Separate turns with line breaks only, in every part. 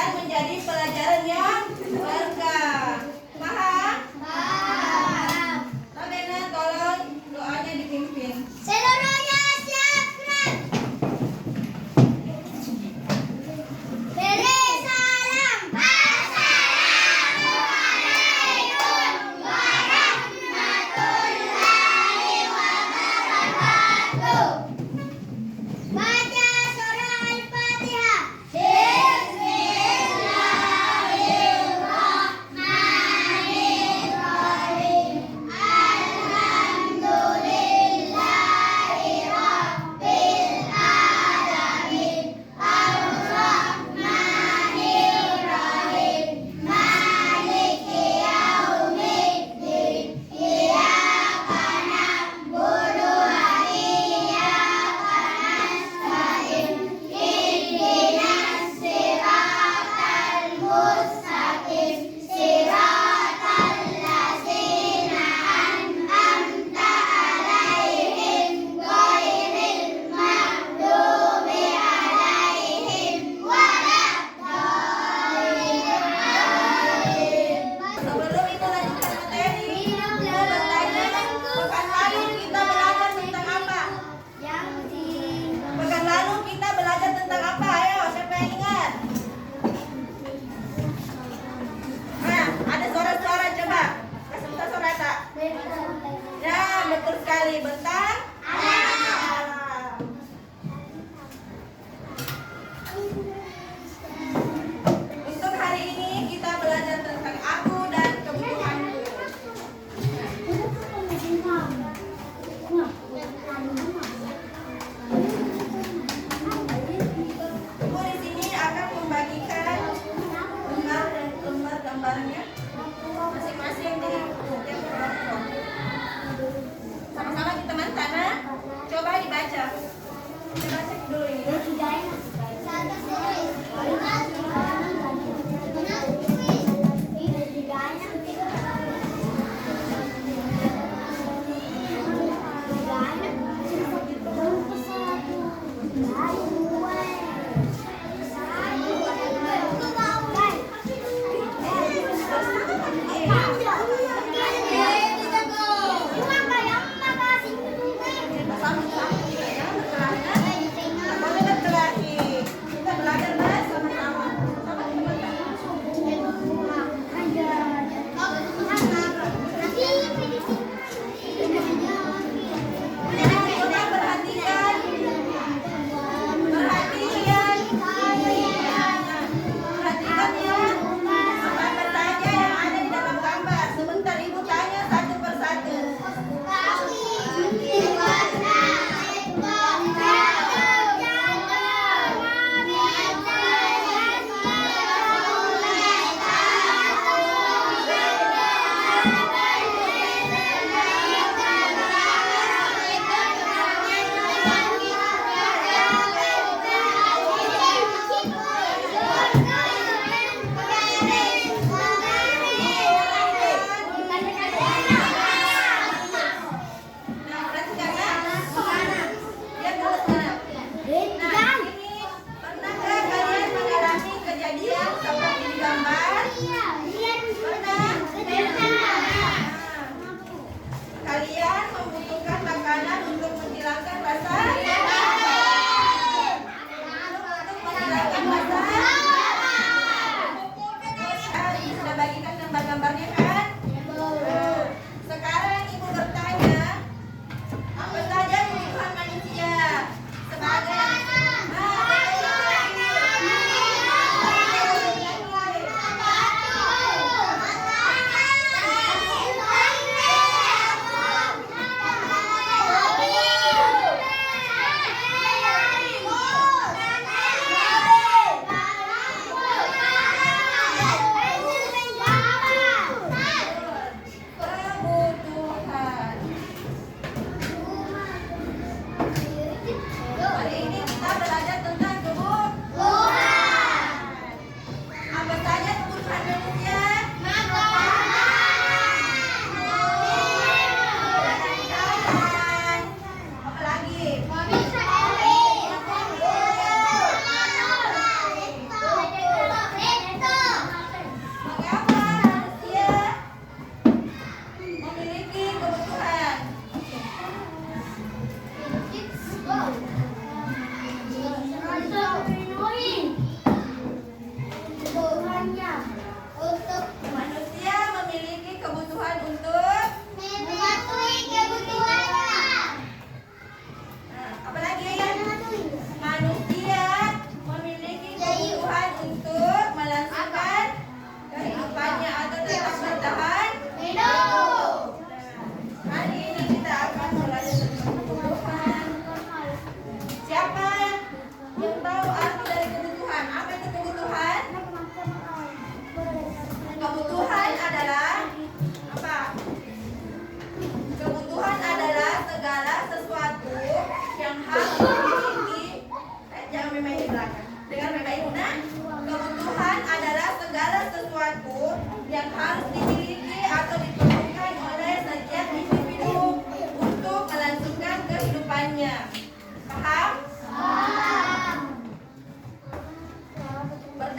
biar menjadi pelajaran yang berkah. Paham?
Paham.
Rabena tolong doanya dipimpin.
Seluruhnya siap gerak. Beri salam. Assalamualaikum warahmatullahi wabarakatuh. Baca surah Al-Fatihah. Bismillahirrahmanirrahim.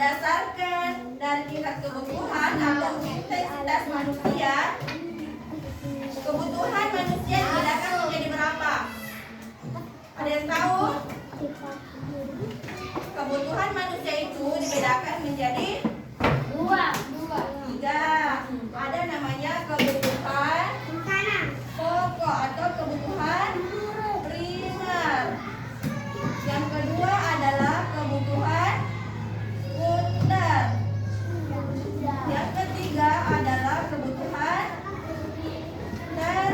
berdasarkan dari tingkat kebutuhan atau intensitas manusia, kebutuhan manusia dibedakan menjadi berapa? Ada yang tahu? Kebutuhan manusia itu dibedakan menjadi tiga. Ada namanya kebutuhan pokok atau kebutuhan primer. Yang kedua adalah kebutuhan sekunder. Yang ketiga adalah kebutuhan tersier.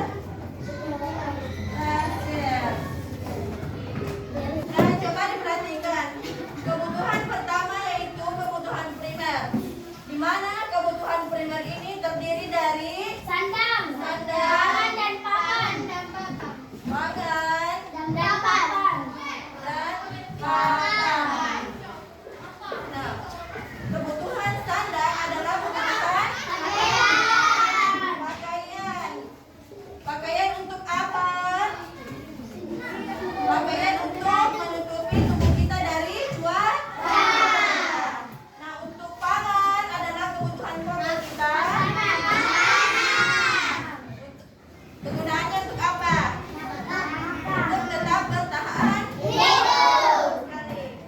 Nah, coba diperhatikan. Kebutuhan pertama yaitu kebutuhan primer. Di mana kebutuhan primer ini terdiri dari
Sandang,
sandang,
dan papan,
pangan,
dan papan.
dan pakan. Nah, kebutuhan standar adalah kebutuhan pakaian. Pakaian untuk apa? Pakaian untuk menutupi tubuh kita dari cuaca. Nah, untuk pangan adalah kebutuhan pokok kita. Kegunaannya untuk apa? Untuk tetap bertahan hidup. Sekali.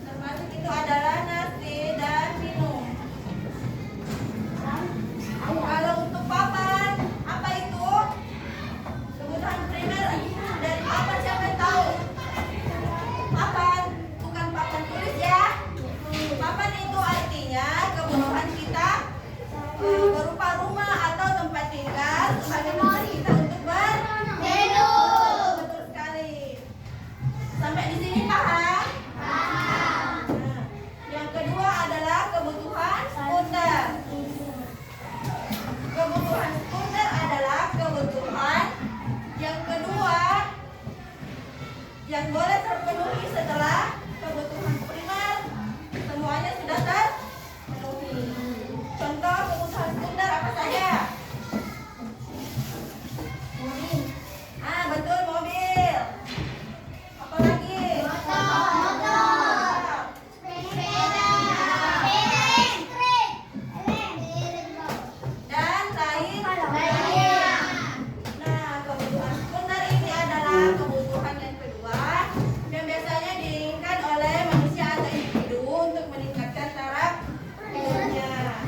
Termasuk itu adalah nasi dan minum. Kalau untuk papan, apa itu? Kebutuhan primer dari papan, siapa yang tahu? Papan, bukan papan tulis ya. Papan itu artinya kebutuhan kita berupa rumah atau tempat tinggal sebagai tempat kita untuk betul sekali. Sampai di sini paham? Nah, yang kedua adalah kebutuhan sekunder. Kebutuhan sekunder adalah kebutuhan yang kedua yang boleh terpenuhi setelah kebutuhan primer semuanya sudah terpenuhi. Contoh kebutuhan sekunder apa saja? Betul, mobil. Apa lagi? Dan lain. Nah, kebutuhan sekunder ini adalah kebutuhan yang kedua yang biasanya diinginkan oleh manusia atau individu untuk meningkatkan taraf hidupnya.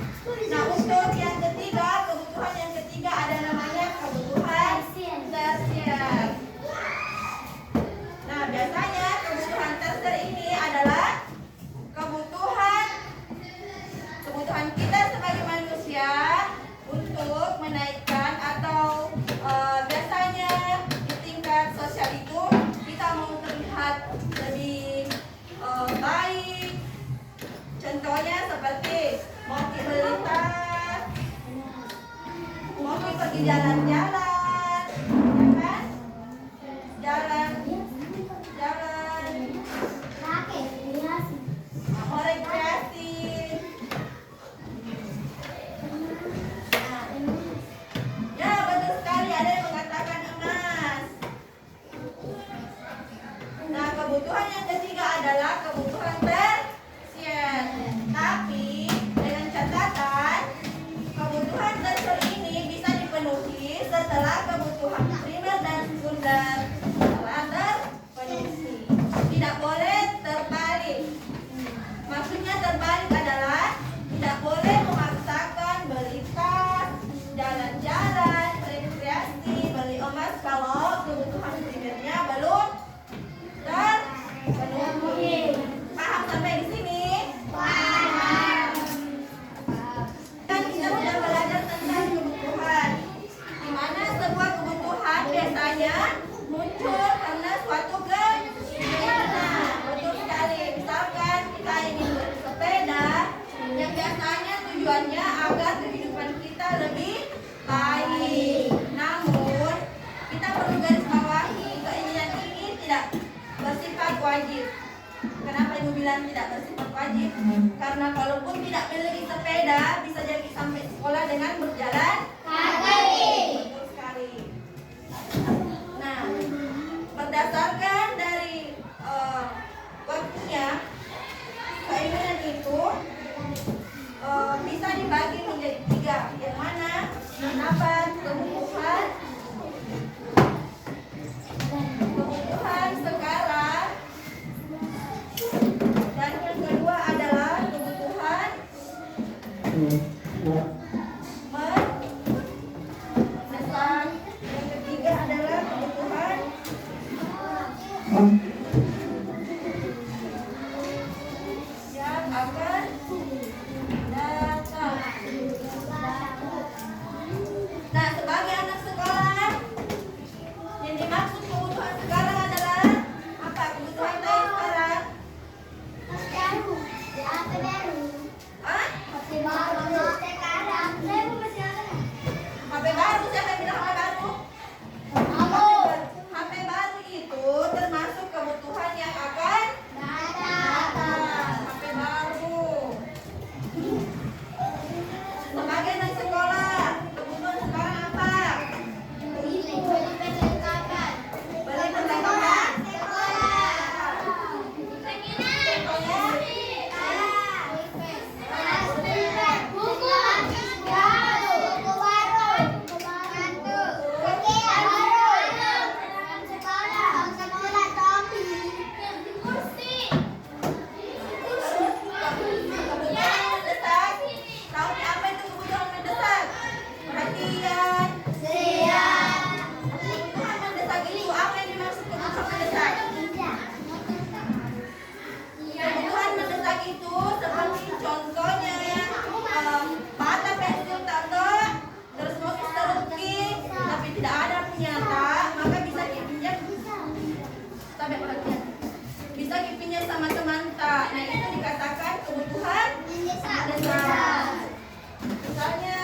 Nah, untuk yang ketiga, kebutuhan yang ketiga ada namanya kebutuhan tersier. Nah, biasanya kebutuhan tersier ini adalah kebutuhan kita sebagai manusia untuk menaikkan atau biasanya di tingkat sosial itu kita mau terlihat lebih baik. Contohnya seperti mau beli tas, mau pergi jalan-jalan, ya kan? Jalan, mau rekreasi. Ya, betul sekali, ada yang mengatakan emas. Nah, kebutuhan yang ketiga adalah kebutuhan tersier. Tapi dengan catatan, kebutuhan tersier ini bisa dipenuhi setelah kebutuhan primer dan sekunder telah terpenuhi. Tidak boleh terbalik. Maksudnya terbalik adalah tidak boleh memaksakan beli tas, jalan-jalan, rekreasi, beli emas kalau kebutuhan primernya belum terpenuhi. Paham sampai di sini? Paham. Kan kita sudah belajar tentang kebutuhan. Di mana sebuah kebutuhan biasanya muncul karena suatu keinginan. Betul sekali. Misalkan kita ingin bersepeda, yang biasanya tujuannya agar kehidupan kita lebih baik. Namun, kita perlu garis bawahi keinginan ini tidak bersifat wajib. Kenapa ibu bilang tidak bersifat wajib? Karena kalaupun tidak beli sepeda, bisa jadi sampai sekolah dengan berjalan kaki. Betul sekali. Nah, berdasarkan dari waktunya, keinginan itu dibagi menjadi 3. Yang mana mendapat kebutuhan sekarang, dan yang kedua adalah kebutuhan mendesak. Yang ketiga adalah kebutuhan yang akan datang. Nah, sebagai anak sekolah, yang dimaksud kebutuhan sekarang adalah apa? Kebutuhan saya sekarang? Hah? HP baru, siapa yang bilang HP baru? HP baru itu termasuk kebutuhan yang akan datang. HP baru. Sebagai anak sekolah, kebutuhan sekarang apa? Beli perlengkapan. Kebutuhan mendesak. Tahu nih apa itu kebutuhan mendesak? Perhatian. Kebutuhan mendesak itu apa yang dimaksud kebutuhan mendesak? Kebutuhan mendesak itu seperti contohnya bata, pensil, tato, terus mau terukir, tapi tidak ada penyata, maka bisa dipinjam. Sampai perhatian. Bisa dipinjam sama teman tak. Nah, itu dikatakan kebutuhan mendesak. Misalnya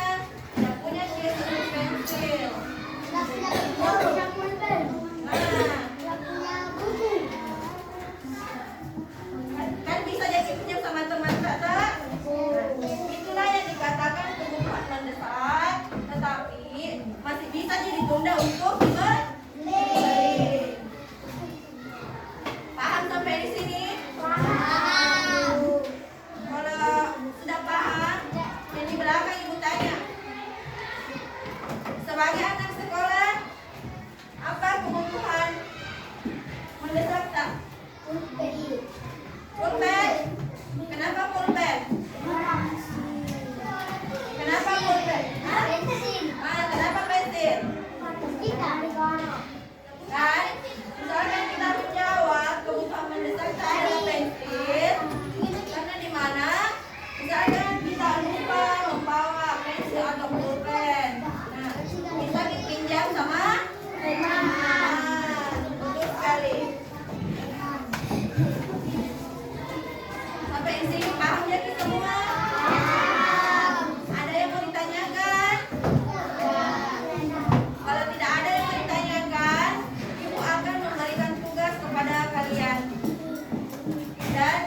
yang punya pensil. Nah, kan bisa jadi pinjam sama teman tak? Itulah yang dikatakan kebutuhan mendesak, tetapi masih bisa ditunda untuk dibeli. Paham sampai di sini? Kalau sudah paham, yang di belakang ibu tanya. Sebagai anak sekolah, apa kebutuhan mendesak tak? Pulpen. Kenapa pulpen? Kenapa pulpen? Hah? Kenapa pensil? Kan? Misalkan kita menjawab kebutuhan mendesak adalah pensil, karena di mana? Misalkan kita lupa membawa pensil atau pulpen. Nah, bisa dipinjam sama teman. Betul sekali. Sampai di sini paham ya kita semua? Ada yang mau ditanyakan? Kalau tidak ada yang mau ditanyakan, ibu akan memberikan tugas kepada kalian. Dan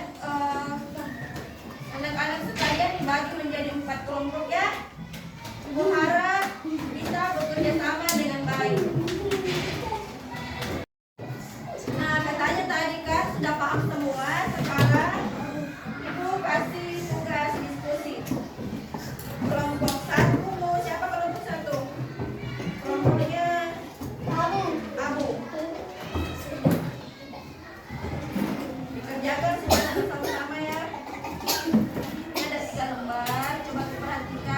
anak-anak sekalian dibagi menjadi 4 kelompok ya. Ibu harap bisa bekerja sama dengan baik. Nah, katanya tadi kan sudah paham semua. Sekarang ibu kasih tugas diskusi. Kelompok 1, siapa kelompok 1? Kelompoknya Abu. Dikerjakan semuanya sama-sama ya. Ini ada 3 lembar, coba diperhatikan.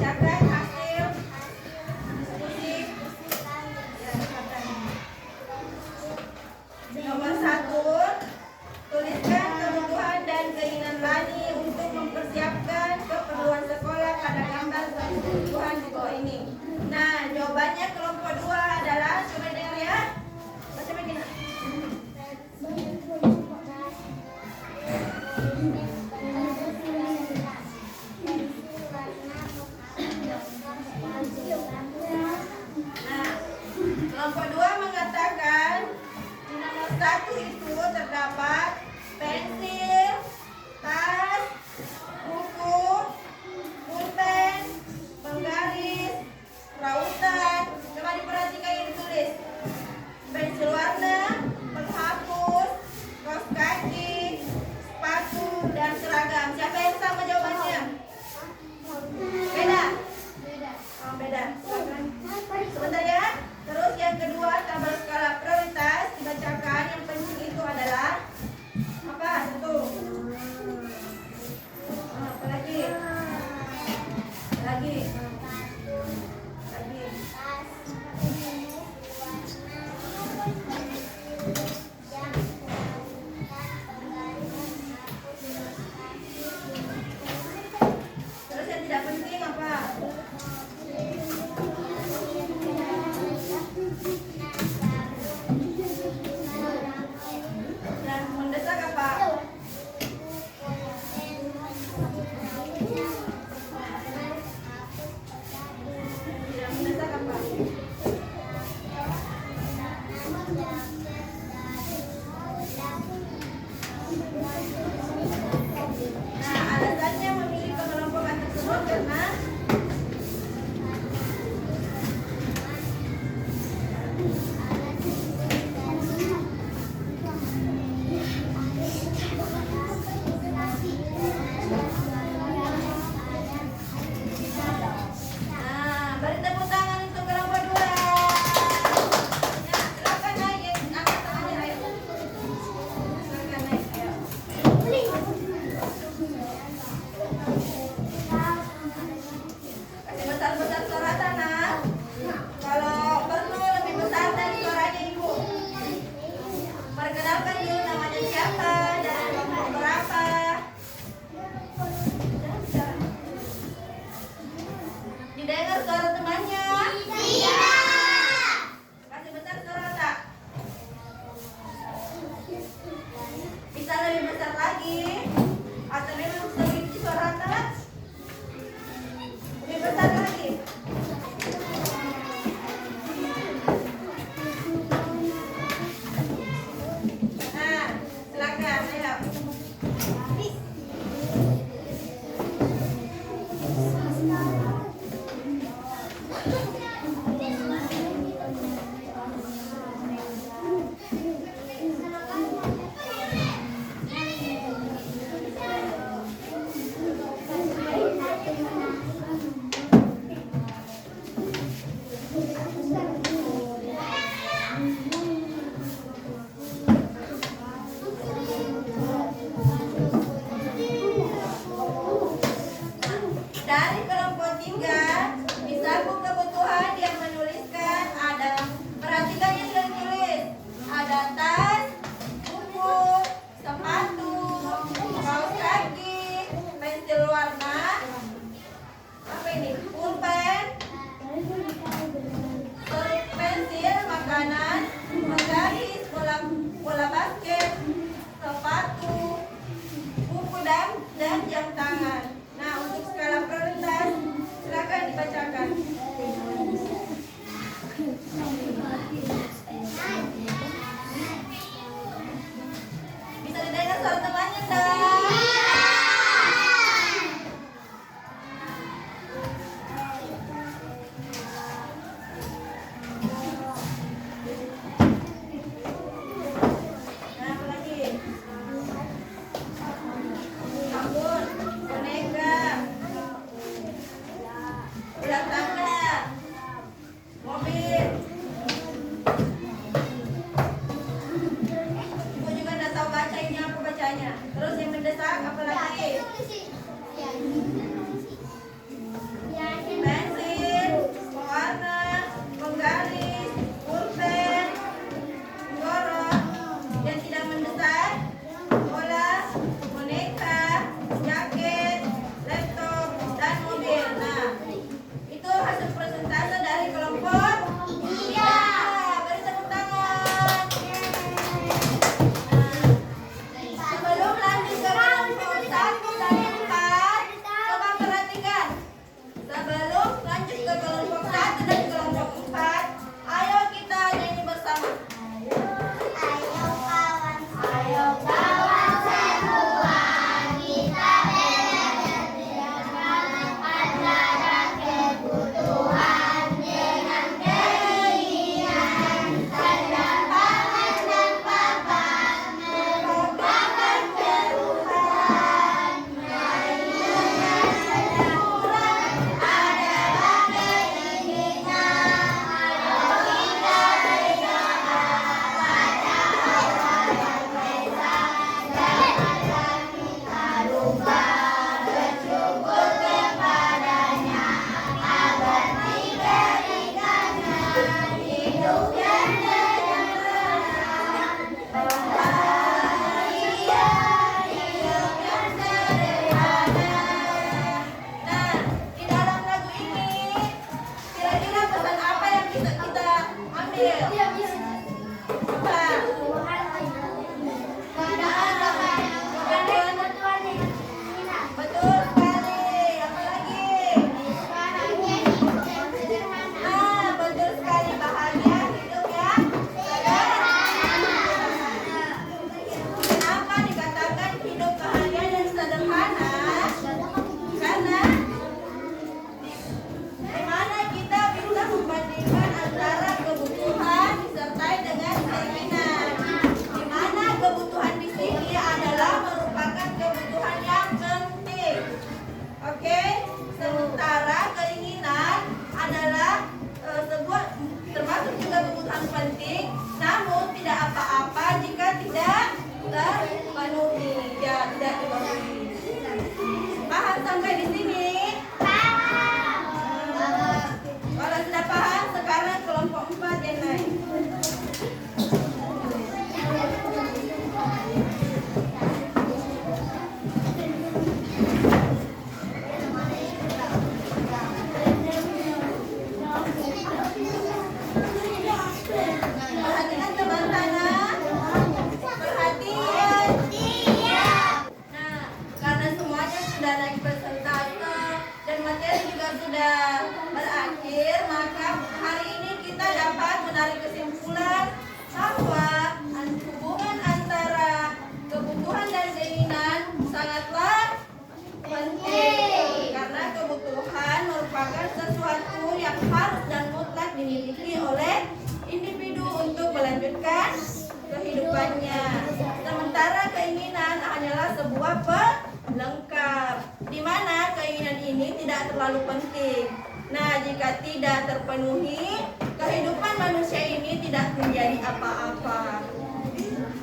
Bacakan hasil diskusi. Ya, silakan. Nomor 1, tuliskan kebutuhan dan keinginan Lani untuk mempersiapkan keperluan sekolah pada gambar kebutuhan di bawah ini. Nah, jawabannya kelompok 2 adalah, coba dengar ya. Baca begini. sampai di sini?
Paham.
Kalau sudah paham, sekarang kelompok 4 yang naik. Perhatikan teman tanah. Perhatian. Nah, karena semuanya sudah naik persentase dan materi juga sudah berakhir, maka hari ini kita dapat menarik kesimpulan bahwa hubungan antara kebutuhan dan keinginan sangatlah penting, karena kebutuhan merupakan sesuatu yang harus dan mutlak dimiliki oleh individu untuk melanjutkan kehidupannya. Sementara keinginan hanyalah sebuah pelengkap, di mana keinginan ini tidak terlalu penting. Nah, jika tidak terpenuhi, kehidupan manusia ini tidak menjadi apa-apa.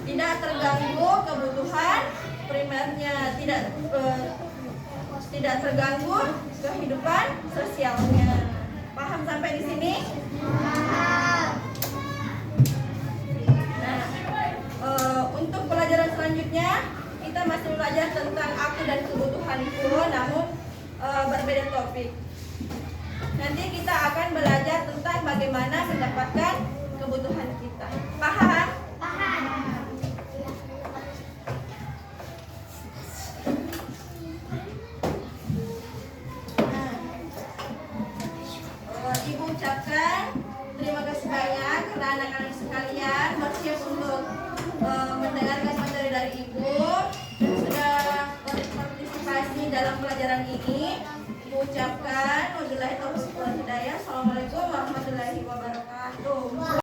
Tidak terganggu kebutuhan primernya, tidak terganggu kehidupan sosialnya. Paham sampai di sini? Nah, untuk pelajaran selanjutnya kita masih belajar tentang aku dan kebutuhanku, namun berbeda topik. Nanti kita akan belajar tentang bagaimana mendapatkan kebutuhan kita. Paham? Ibu ucapkan terima kasih banyak karena anak-anak sekalian bersiap untuk mendengarkan materi dari Ibu dan sudah berpartisipasi dalam pelajaran ini. Ibu ucapkan wabillahi taufiq wal hidayah. Assalamualaikum warahmatullahi wabarakatuh.